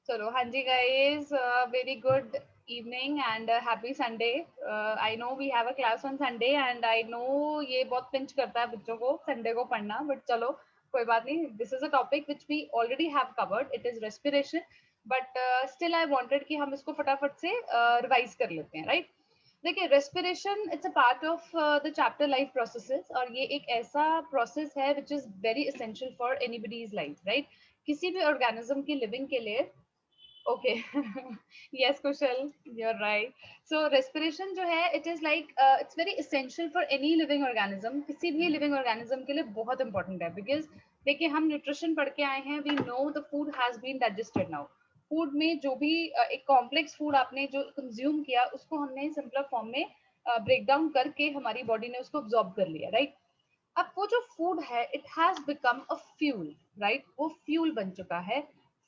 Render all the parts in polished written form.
चलो, हाँ जी guys, very good evening and happy Sunday. I know we have a class on Sunday and I know ये बहुत pinch करता है बच्चों को संडे को पढ़ना, but चलो कोई बात नहीं. This is a topic which we already have covered. It is respiration, but still I wanted कि हम इसको फटाफट से revise कर लेते हैं, right? देखिए, respiration it's a part of the chapter life processes, और ये एक ऐसा प्रोसेस है which is very essential for anybody's life, right? किसी भी ऑर्गेनिज्म की लिविंग के लिए. Okay, yes Kushal, you are right. So respiration जो है it is like it's very essential for any living organism. किसी भी लिविंग ऑर्गेनिज्म के लिए बहुत इंपॉर्टेंट है, बिकॉज देखिए हम न्यूट्रिशन पढ़ के आए हैं. We know the food has been digested now. Food में जो भी एक कॉम्प्लेक्स फूड आपने जो कंज्यूम किया उसको हमने सिंपलर फॉर्म में ब्रेक डाउन करके हमारी बॉडी ने उसको अब्सॉर्ब कर लिया, राइट? अब वो जो फूड है it has become a fuel, right? वो फ्यूल बन चुका है.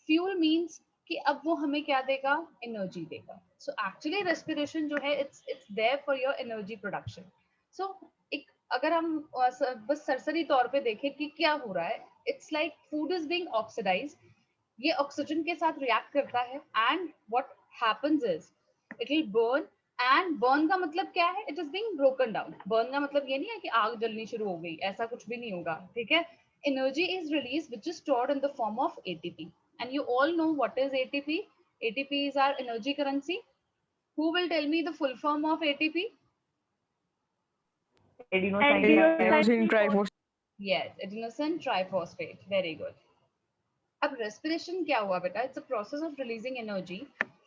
फ्यूल मीन्स कि अब वो हमें क्या देगा? एनर्जी देगा. सो एक्चुअली रेस्पिरेशन जो है it's there for your energy production. So एक अगर हम बस सरसरी तौर पे देखें कि क्या हो रहा है, it's like food is being oxidized. ये ऑक्सीजन के साथ रिएक्ट करता है and what happens is it will burn. And burn का मतलब क्या है? It is being broken down. Burn का मतलब ये नहीं है कि आग जलनी शुरू हो गई, ऐसा कुछ भी नहीं होगा, ठीक है? Energy is release which is stored in the form of ATP. And you all know what is ATP. ATP is our energy currency. Who will tell me the full form of ATP? Adenosine triphosphate. Yes, adenosine triphosphate. Very good. अब respiration क्या हुआ बेटा? It's a process of releasing energy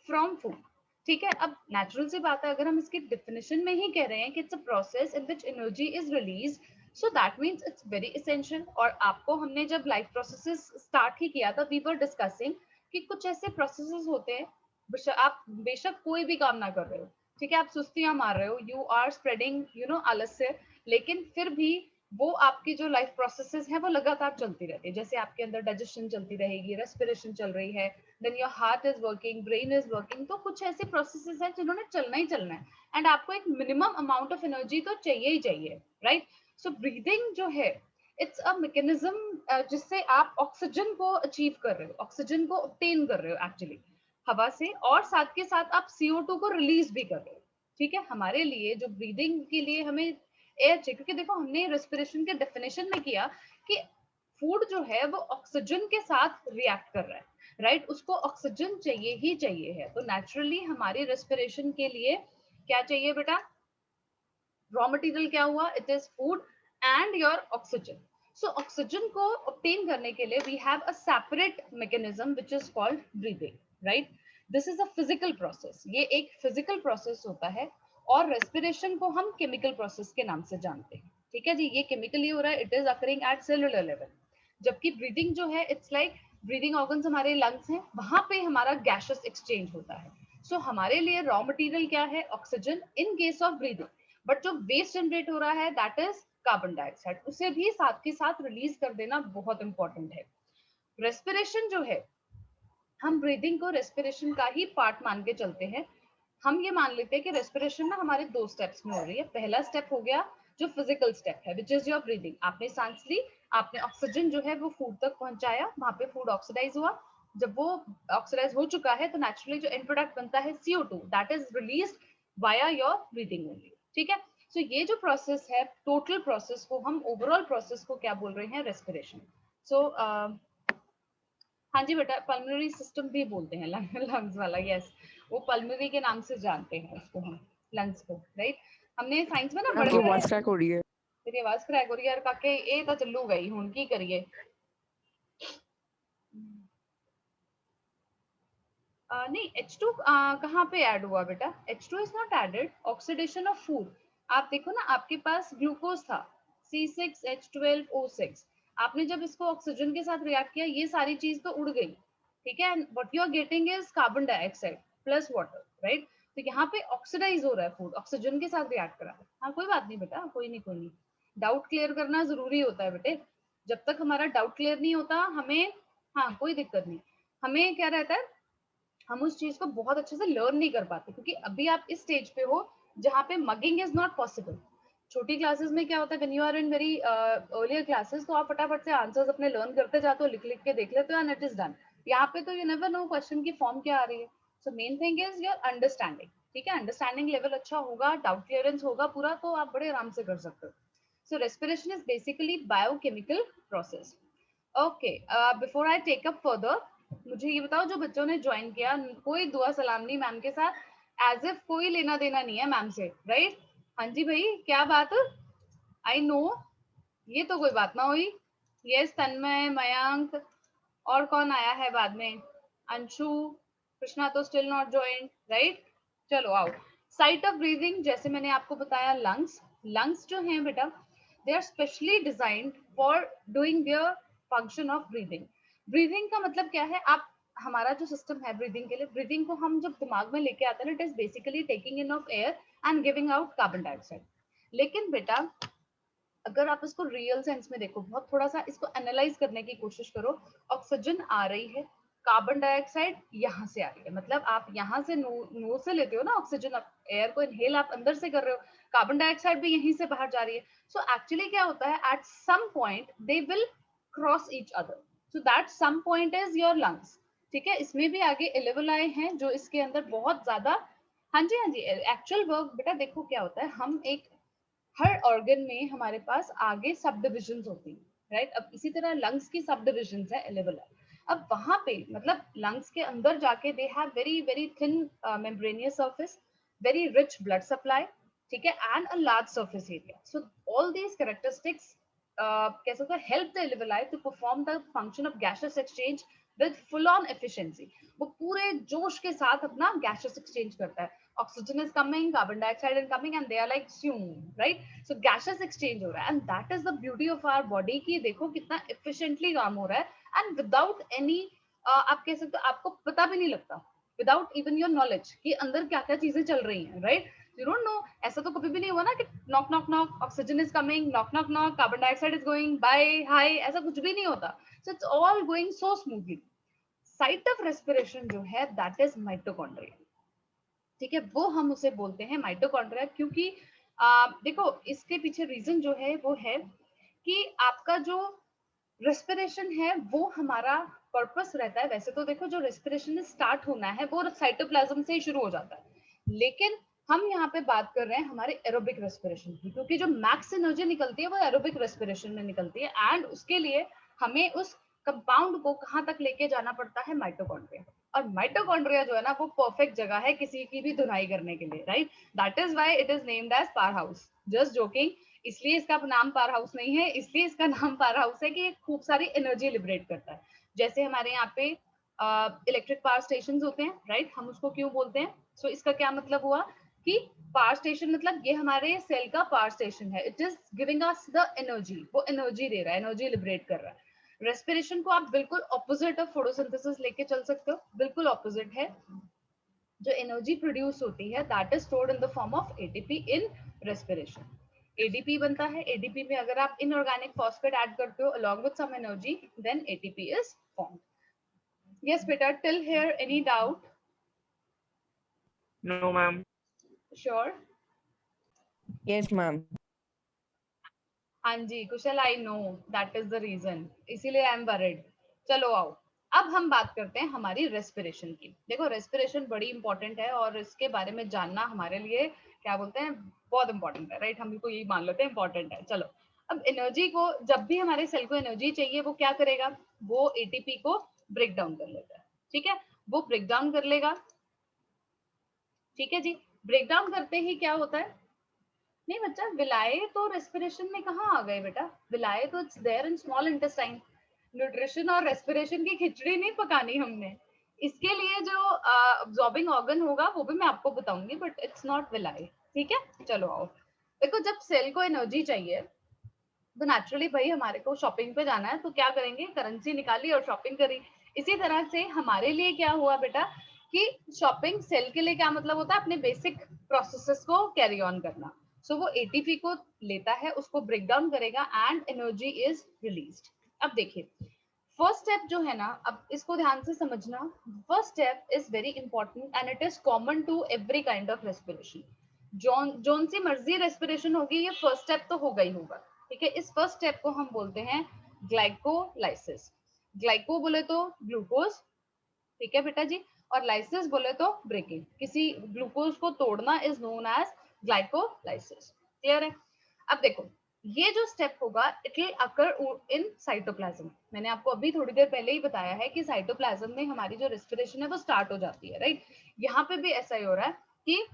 from food, ठीक है? अब natural सी बात है, अगर हम इसकी डेफिनेशन में ही कह रहे हैं कि it's a process in which energy is release, so that means it's very essential. और आपको हमने जब लाइफ प्रोसेसेस स्टार्ट ही किया था, वी वर डिस्कसिंग कि कुछ ऐसे प्रोसेसेस होते हैं, आप बेशक कोई भी काम ना कर रहे हो, ठीक है, आप सुस्तियां मार रहे हो, यू आर स्प्रेडिंग आलस्य, लेकिन फिर भी वो आपकी जो लाइफ प्रोसेसेस हैं वो लगातार चलती रहती है. जैसे आपके अंदर डाइजेशन चलती रहेगी, रेस्पिरेशन चल रही है, then your heart is working, brain is working. तो कुछ ऐसे प्रोसेसेस हैं जिन्होंने चलना ही चलना है, एंड आपको एक मिनिमम अमाउंट ऑफ एनर्जी तो चाहिए ही चाहिए, राइट? सो ब्रीदिंग जो है इट्स अ मैकेनिज्म जिससे आप ऑक्सीजन को अचीव कर रहे हो, ऑक्सीजन को ऑब्टेन कर रहे हो एक्चुअली हवा से, और साथ के साथ आप CO2 को रिलीज भी कर रहे हो, ठीक है? हमारे लिए जो ब्रीदिंग के लिए हमें एयर चाहिए, क्योंकि देखो हमने रेस्पिरेशन के डेफिनेशन में किया कि फूड जो है वो ऑक्सीजन के साथ रिएक्ट कर रहा है, राइट? उसको ऑक्सीजन चाहिए ही चाहिए है. तो नेचुरली हमारी रेस्पिरेशन के लिए क्या चाहिए बेटा? रॉ मटेरियल क्या हुआ? It is food and your oxygen. So oxygen को ऑब्टेन करने के लिए we have a separate mechanism which is called breathing, right? This is a physical process. ये एक फिजिकल प्रोसेस होता है, और रेस्पिरेशन को हम केमिकल प्रोसेस के नाम से जानते हैं, ठीक है जी? ये केमिकली हो रहा है, it is occurring at cellular level. जबकि ब्रीदिंग जो है इट्स लाइक ब्रीदिंग ऑर्गन्स हमारे लंग्स हैं, वहां पे हमारा गैसेस एक्सचेंज होता है. सो हमारे लिए रॉ मटेरियल क्या है? Oxygen in case of breathing. But जो वेस्ट जनरेट हो रहा है दैट इज कार्बन डाइऑक्साइड. उसे भी साथ के साथ रिलीज कर देना बहुत इंपॉर्टेंट है. रेस्पिरेशन जो है, हम ब्रीदिंग को रेस्पिरेशन का ही पार्ट मान के चलते हैं. हम ये मान लेते हैं कि रेस्पिरेशन ना हमारे दो स्टेप्स में हो रही है. पहला स्टेप हो गया जो फिजिकल स्टेप है विच इज योर ब्रीदिंग. आपने सांस ली, आपने ऑक्सीजन जो है वो फूड तक पहुंचाया, वहां पे फूड ऑक्सीडाइज हुआ. जब वो ऑक्सीडाइज हो चुका है तो नेचुरली जो एंड प्रोडक्ट बनता है CO2, that is released via your breathing only, ठीक है? सो ये जो प्रोसेस है, टोटल प्रोसेस को हम ओवरऑल प्रोसेस को क्या बोल रहे हैं? रेस्पिरेशन. सो हाँ जी बेटा, पल्मोनरी सिस्टम भी बोलते हैं लंग्स वाला, यस. वो पल्मोनरी के नाम से जानते हैं उसको हम, लंग्स को, राइट? हमने साइंस में ना बड़े आपकी बड़े. आवाज क्रैक हो रही है. तेरी आवाज क्रैक हो रही है यार काके, ए तो चलू गई हुन की करिए. नहीं, H2 कहाँ पे ऐड हुआ बेटा? H2 is not added. Oxidation of food. आप देखो ना, आपके पास ग्लूकोज था, C6H12O6. आपने जब इसको ऑक्सीजन के साथ रिएक्ट किया, ये सारी चीज तो उड़ गई, ठीक है? And what you are getting is carbon dioxide plus water, right? तो यहाँ पे ऑक्सीडाइज हो रहा है फूड, ऑक्सीजन के साथ रिएक्ट करा है. हाँ कोई बात नहीं बेटा, कोई नहीं कोई नहीं. डाउट क्लियर करना जरूरी होता है बेटे. जब तक हमारा डाउट क्लियर नहीं होता हमें, हाँ कोई दिक्कत नहीं, हमें क्या रहता है, हम उस चीज को बहुत अच्छे से लर्न नहीं कर पाते, क्योंकि अभी आप इस स्टेज पे हो जहाँ पे मगिंग इज नॉट पॉसिबल. छोटी क्लासेस में क्या होता है, when you are in very earlier classes, तो आप फटाफट से आंसर्स अपने लर्न करते जाते हो, लिख लिख के देख लेते हो एंड इट इज डन। यहाँ पे तो यू नेवर नो क्वेश्चन की फॉर्म क्या आ रही है। So main thing is your understanding. ठीक है, अंडरस्टैंडिंग लेवल अच्छा होगा, डाउट क्लियरेंस होगा पूरा, तो आप बड़े आराम से कर सकते हो। So respiration is basically biochemical process. Okay, before I take up further, मुझे ये बताओ जो बच्चों ने ज्वाइन किया, कोई दुआ सलाम नहीं मैम के साथ, एज इफ कोई लेना देना नहीं है मैम से, राइट? हाँ जी भाई, क्या बात? आई नो, ये तो कोई बात ना हुई। यस, तन्मय, मयंक, और कौन आया है बाद में? अंशु, कृष्णा तो स्टिल नॉट ज्वाइंट, राइट? चलो आओ। साइट ऑफ ब्रीदिंग, जैसे मैंने आपको बताया, लंग्स। लंग्स जो हैं बेटा, they are specially designed for doing their function of breathing. Breathing का मतलब क्या है? आप, हमारा जो सिस्टम है ब्रीदिंग के लिए, ब्रीदिंग को हम जब दिमाग में लेके आते हैं ना, it is basically taking in of air and giving out carbon dioxide. लेकिन बेटा, अगर आप इसको रियल सेंस में देखो, बहुत थोड़ा सा इसको एनालाइज करने की कोशिश करो, ऑक्सीजन आ रही है, कार्बन डाइऑक्साइड यहाँ से आ रही है, मतलब आप यहाँ से नोज से लेते हो ना ऑक्सीजन, एयर को इनहेल आप अंदर से कर रहे हो, कार्बन डाइऑक्साइड भी यहीं से बाहर जा रही है। सो एक्चुअली क्या होता है, at some point they will cross each other, so that some point is your lungs. ठीक है, इसमें भी आगे एलेवुलाई हैं जो इसके अंदर बहुत ज्यादा, हाँ जी हाँ जी, एक्चुअल वर्क बेटा देखो क्या होता है, हम एक, हर ऑर्गन में हमारे पास आगे सब डिविजन्स होती हैं, राइट? अब इसी तरह लंग्स की सब डिविजन्स है एलेवुलाई। अब वहां पे मतलब लंग्स के अंदर जाके they have very very thin membranous surface, very rich blood supply, ठीक है, and a large surface area. So all these characteristics कह सकते हैं help the alveoli to perform the function of gaseous exchange with full on efficiency. वो पूरे जोश के साथ अपना गैसियस एक्सचेंज करता है, oxygen is coming, carbon dioxide is coming, and they are like zoom, right? So gaseous exchange हो रहा है, and that is the beauty of our body कि देखो कितना efficiently काम हो रहा है, and without any आप कह सकते हो आपको पता भी नहीं लगता, without even your knowledge कि अंदर क्या क्या चीजें चल रही हैं, right? You don't know, ऐसा तो कभी भी नहीं हुआ ना कि knock knock knock oxygen is coming, knock knock knock carbon dioxide is going, bye hi, ऐसा कुछ भी नहीं होता। So it's all going so smoothly. Site of respiration जो है that is mitochondria। ठीक है, वो हम उसे बोलते हैं माइटोकॉन्ड्रिया, क्योंकि देखो इसके पीछे रीजन जो है वो है कि आपका जो रेस्पिरेशन है वो हमारा पर्पस रहता है। वैसे तो देखो जो रेस्पिरेशन स्टार्ट होना है वो साइटोप्लाज्म से ही शुरू हो जाता है, लेकिन हम यहाँ पे बात कर रहे हैं हमारे एरोबिक रेस्पिरेशन की, क्योंकि जो मैक्स एनर्जी निकलती है वो एरोबिक रेस्पिरेशन में निकलती है, एंड उसके लिए हमें उस कंपाउंड को कहाँ तक लेके जाना पड़ता है, माइटोकॉन्ड्रिया। और माइटोकॉन्ड्रिया जो है ना वो परफेक्ट जगह है किसी की भी धुनाई करने के लिए, right? That is why it is named as power house. Just joking, इसलिए इसका नाम पावर हाउस नहीं है, इसलिए इसका नाम पावर हाउस है कि ये खूब सारी एनर्जी लिबरेट करता है। जैसे हमारे यहाँ पे इलेक्ट्रिक पावर स्टेशन होते हैं, राइट? हम उसको क्यों बोलते हैं? सो इसका क्या मतलब हुआ कि पावर स्टेशन मतलब ये हमारे सेल का पावर स्टेशन है, it is giving us the energy, वो एनर्जी दे रहा है, एनर्जी लिबरेट कर रहा है। रेस्पिरेशन को आप बिल्कुल ऑपोजिट ऑफ फोटोसिंथेसिस लेके चल सकते हो, बिल्कुल ऑपोजिट है। जो एनर्जी प्रोड्यूस होती है that is stored in the form of ATP in respiration. ADP बनता है, एडीपी में अगर आप इनऑर्गेनिक फॉस्फेट ऐड करते हो along with some energy then ATP is formed. Yes beta, till here any doubt? No, ma'am. Sure. Yes, ma'am. हाँ जी Kushal, I know that is the reason, इसीलिए आई एम वरिड। चलो आओ, अब हम बात करते हैं हमारी रेस्पिरेशन की। देखो रेस्पिरेशन बड़ी इंपॉर्टेंट है और इसके बारे में जानना हमारे लिए क्या बोलते हैं, बहुत इंपॉर्टेंट है, राइट? हम को यही मान लेते हैं इंपॉर्टेंट है। चलो, अब एनर्जी को, जब भी हमारे सेल को एनर्जी चाहिए वो क्या करेगा, वो एटीपी को ब्रेक डाउन कर लेता है। ठीक है, वो ब्रेक डाउन कर लेगा, ठीक है जी। ब्रेक डाउन करते ही क्या होता है, नहीं बच्चा, विलाए तो रेस्पिरेशन में कहाँ आ गए बेटा, विलाए तो it's there in small intestine. Nutrition और रेस्पिरेशन की खिचड़ी नहीं पकानी हमने, इसके लिए जो अब्सॉर्बिंग ऑर्गन होगा वो भी मैं आपको बताऊंगी, बट इट्स नॉट विलाए। ठीक है, चलो आओ। देखो जब सेल को एनर्जी चाहिए तो नेचुरली भाई हमारे को शॉपिंग पे जाना है, तो क्या करेंगे, करेंसी निकाली और शॉपिंग करी। इसी तरह से हमारे लिए क्या हुआ बेटा कि शॉपिंग सेल के लिए क्या मतलब होता है, अपने बेसिक प्रोसेसेस को कैरी ऑन करना। सो वो एटीपी को लेता है, उसको ब्रेक डाउन करेगा एंड एनर्जी इज रिलीज्ड। अब देखिए फर्स्ट स्टेप जो है ना, अब इसको ध्यान से समझना, first step is very important and it is common to every kind of respiration. जोन सी मर्जी रेस्पिरेशन होगी, ये फर्स्ट स्टेप तो होगा ही होगा, ठीक है। इस फर्स्ट स्टेप को हम बोलते हैं ग्लाइकोलाइसिस। ग्लाइको बोले तो ग्लूकोज, ठीक है बेटा जी, और लाइसिस बोले तो ब्रेकिंग, किसी ग्लूकोज को तोड़ना is known as glycolysis. Clear है? अब देखो, ये जो स्टेप होगा it will occur in cytoplasm. मैंने आपको अभी थोड़ी देर पहले ही बताया है कि साइटोप्लाज्म में हमारी जो रेस्पिरेशन है वो स्टार्ट हो जाती है, राइट। यहाँ पे भी ऐसा ही हो रहा है कि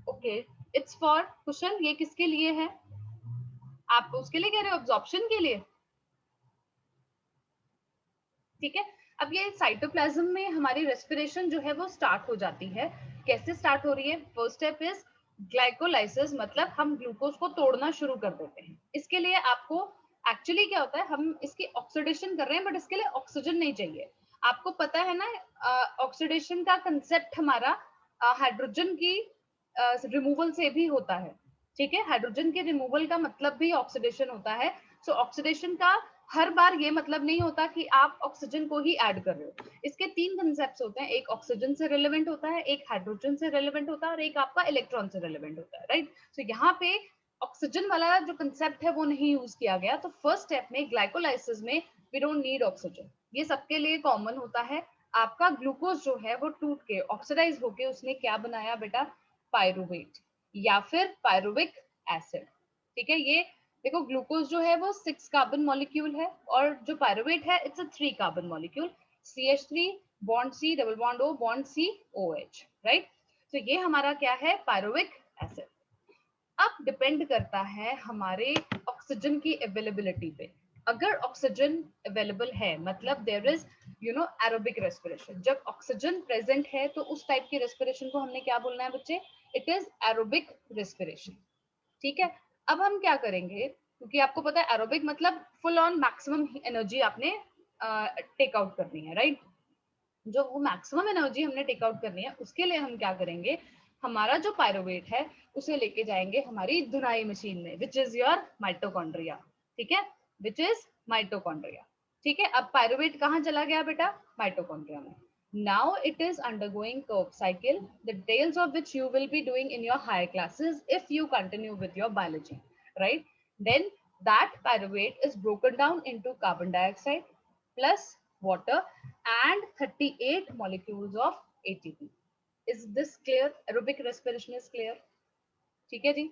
ओके, इट्स फॉर कुशल, ये किसके लिए है? आप उसके लिए कह रहे हो, अब्जॉर्प्शन के लिए, ठीक है। अब ये साइटोप्लाज्म में हमारी रेस्पिरेशन जो है वो स्टार्ट हो जाती है। कैसे स्टार्ट हो रही है? फर्स्ट स्टेप इज ग्लाइकोलाइसिस, मतलब हम ग्लूकोज को तोड़ना शुरू कर देते हैं। इसके लिए आपको एक्चुअली क्या होता है, हम इसकी ऑक्सीडेशन कर रहे हैं बट इसके लिए ऑक्सीजन नहीं चाहिए। आपको पता है ना, ऑक्सीडेशन का कंसेप्ट हमारा हाइड्रोजन की रिमूवल से भी होता है, ठीक है। हाइड्रोजन के रिमूवल का मतलब भी ऑक्सीडेशन होता है। सो ऑक्सीडेशन का हर बार ये मतलब नहीं होता कि आप ऑक्सीजन को ही ऐड कर रहे हो। इसके तीन कंसेप्ट होते हैं, एक ऑक्सीजन से रिलेवेंट होता है, एक हाइड्रोजन से रिलेवेंट होता है, और एक आपका इलेक्ट्रॉन से रिलेवेंट होता है, राइट। तो यहाँ पे ऑक्सीजन वाला जो कंसेप्ट है वो नहीं यूज किया गया। तो फर्स्ट स्टेप में ग्लाइकोलाइसिस में वी डोंट नीड ऑक्सीजन, ये सबके लिए कॉमन होता है। आपका ग्लूकोज जो है वो टूट के ऑक्सीडाइज होके उसने क्या बनाया बेटा? पायरुवेट या फिर पायरुविक एसिड, ठीक है। ये देखो, ग्लूकोज जो है वो 6 कार्बन मॉलिक्यूल है, और जो पायरुवेट है it's a 3 carbon molecule, CH3 bond C double bond O bond COH, right. तो ये हमारा क्या है? Pyruvic acid. अब डिपेंड करता है हमारे ऑक्सीजन की अवेलेबिलिटी पे। अगर ऑक्सीजन अवेलेबल है, मतलब देयर इज एरोबिक रेस्पिरेशन। जब ऑक्सीजन प्रेजेंट है तो उस टाइप की रेस्पिरेशन को हमने क्या बोलना है बच्चे? इट इज एरोबिक रेस्पिरेशन, ठीक है। अब हम क्या करेंगे, क्योंकि आपको पता है एरोबिक मतलब फुल ऑन मैक्सिमम एनर्जी आपने टेक आउट करनी है, राइट। जो वो मैक्सिमम एनर्जी हमने टेक आउट करनी है उसके लिए हम क्या करेंगे, हमारा जो पायरुवेट है उसे लेके जाएंगे हमारी धुनाई मशीन में, विच इज योर माइटोकॉन्ड्रिया, ठीक है, विच इज माइटोकॉन्ड्रिया, ठीक है। अब पायरुवेट कहाँ चला गया बेटा? माइटोकॉन्ड्रिया में। Now it is undergoing Krebs cycle, the details of which you will be doing in your higher classes if you continue with your biology, right? Then that pyruvate is broken down into carbon dioxide plus water and 38 molecules of ATP. Is this clear? Aerobic respiration is clear? ठीक है जी।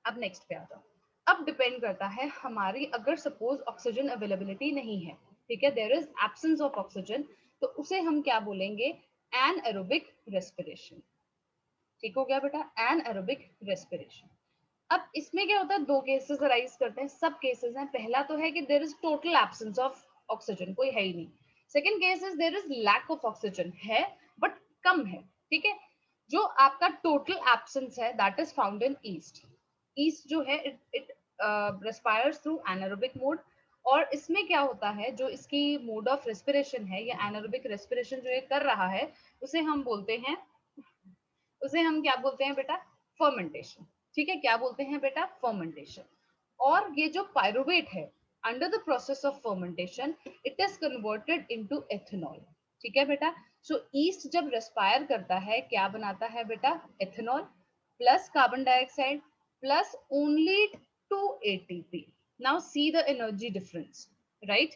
अब next पे आ जाओ। अब depend करता है हमारी, अगर सपोज ऑक्सीजन अवेलेबिलिटी नहीं है, ठीक है, there is absence of oxygen, तो उसे हम क्या बोलेंगे? एनएरोबिक रेस्पिरेशन, ठीक हो गया बेटा? Anaerobic respiration. अब इसमें क्या होता है, दो केसेस अराइज करते हैं, सब केसेस हैं। पहला तो है कि there is total absence of oxygen, कोई है ही नहीं। Second case is there is lack of oxygen, है बट कम है, ठीक है। जो आपका टोटल एब्सेंस है that is found in yeast. Yeast जो है it respires through anaerobic mode, और इसमें क्या होता है, जो इसकी मोड ऑफ रेस्पिरेशन है या एनारोबिक रेस्पिरेशन जो ये कर रहा है उसे हम बोलते हैं, उसे हम क्या बोलते हैं बेटा? फर्मेंटेशन, ठीक है। क्या बोलते हैं बेटा? फर्मेंटेशन। और ये जो पायरुवेट है, under the process of fermentation it is converted into ethanol, ठीक है बेटा। सो ईस्ट जब रेस्पायर करता है क्या बनाता है बेटा? Ethanol plus carbon dioxide plus only 2 ATP। Now see the energy difference, right.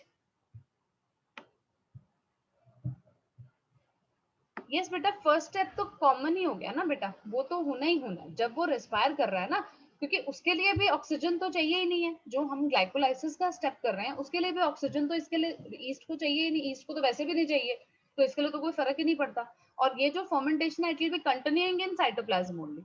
Yes बेटा, फर्स्ट स्टेप तो कॉमन ही हो गया ना बेटा, वो तो होना ही होना जब वो रेस्पायर कर रहा है ना, क्योंकि उसके लिए भी ऑक्सीजन तो चाहिए ही नहीं है। जो हम ग्लाइकोलाइसिस का स्टेप कर रहे हैं उसके लिए भी ऑक्सीजन तो इसके लिए ईस्ट को चाहिए ही नहीं, ईस्ट को तो वैसे भी नहीं चाहिए, तो इसके लिए तो कोई फर्क ही नहीं पड़ता। और ये जो फर्मेंटेशन है it will be continuing in cytoplasm only,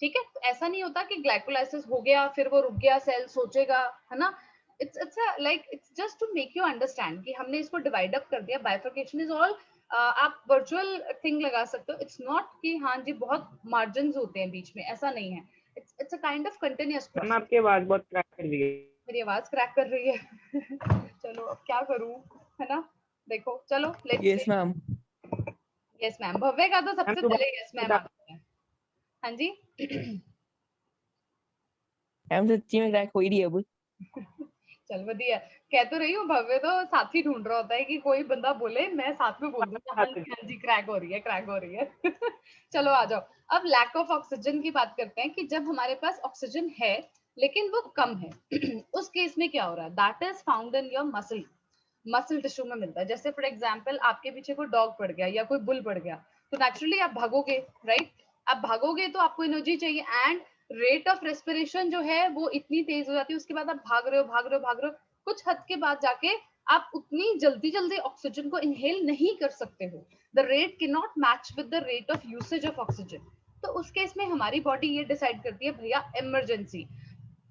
ठीक है। तो ऐसा नहीं होता कि ग्लाइकोलाइसिस हो गया फिर वो रुक गया, सेल सोचेगा, है ना। It's like it's just to make you understand कि हमने इसको डिवाइड अप कर दिया। बाइफर्केशन इज ऑल आप वर्चुअल थिंग लगा सकते हो, इट्स नॉट कि हाँ जी बहुत मार्जिन होते हैं बीच में, ऐसा नहीं है। It's a kind of continuous process. Ma'am आपकी आवाज बहुत क्रैक कर रही है। मेरी आवाज क्रैक कर रही है चलो अब क्या करूं, है ना। देखो चलो let's yes ma'am. Yes ma'am. Bhavya का तो मैम सबसे दोबारा पहले यस मैम बता। आता है। हाँ जी मैम सच्ची में क्रैक हो ही रही है अब। चल बढ़िया। कह तो रही हूँ, भव्य तो साथी ढूंढ रहा होता है कि कोई बंदा बोले मैं साथ में बोल दूंगा हाँ जी हाँ जी क्रैक हो रही है क्रैक हो रही है। चलो आ जाओ। अब लैक ऑफ ऑक्सीजन की बात करते हैं कि जब हमारे पास ऑक्सीजन है लेकिन वो कम है उस केस में क्या हो रहा है, that is found in your muscle tissue में मिलता है। जैसे फॉर एग्जाम्पल आपके पीछे कोई डॉग पड़ गया या कोई बुल पड़ गया, तो नेचुरली आप भागोगे, राइट? आप भागोगे तो आपको एनर्जी चाहिए, एंड रेट ऑफ रेस्पिरेशन जो है वो इतनी तेज हो जाती है, उसके बाद आप भाग रहे हो भाग रहे हो भाग रहे हो, कुछ हद के बाद जाके आप उतनी जल्दी जल्दी ऑक्सीजन को इनहेल नहीं कर सकते हो। The rate can not match with the rate of usage of oxygen. तो उस केस में हमारी बॉडी ये डिसाइड करती है, भैया इमरजेंसी,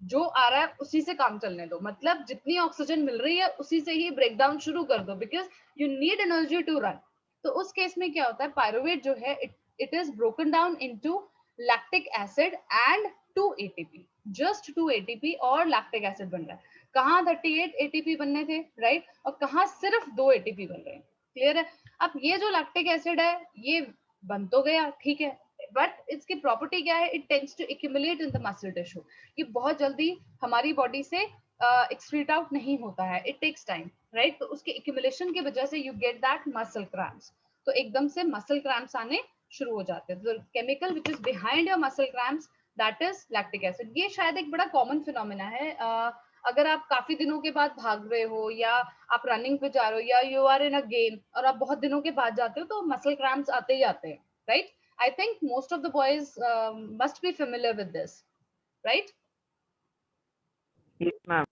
जो आ रहा है उसी से काम चलने दो, मतलब जितनी ऑक्सीजन मिल रही है उसी से ही ब्रेक डाउन शुरू कर दो, because you need energy to run. तो उस केस में क्या होता है, पायरुवेट जो है it is broken down into lactic acid and 2 ATP, just 2 ATP और लैक्टिक एसिड बन रहा है। कहाँ 38 एटीपी बनने थे, राइट? और कहाँ सिर्फ 2 एटीपी बन रहे हैं। क्लियर है? अब ये जो लैक्टिक एसिड है ये बन तो गया, ठीक है, बट इसकी प्रॉपर्टी क्या है, it tends to accumulate in the muscle tissue. ये बहुत जल्दी हमारी बॉडी से एक्सक्रीट आउट नहीं होता है, इट टेक्स टाइम, राइट? तो उसके एक्यूमुलेशन की वजह से you get that muscle cramps. तो एकदम से मसल क्रैम्प्स आने शुरू हो जाते हैं। तो chemical which is behind your muscle cramps, that is lactic acid. ये शायद एक बड़ा कॉमन फिनोमेना है। अगर आप काफी दिनों के बाद भाग रहे हो या आप रनिंग पे जा रहे हो या you are in a game और आप बहुत दिनों के बाद जाते हो तो मसल क्रैम्प्स आते ही आते हैं, right? I think most of the boys must be familiar with this, right? Yes, ma'am.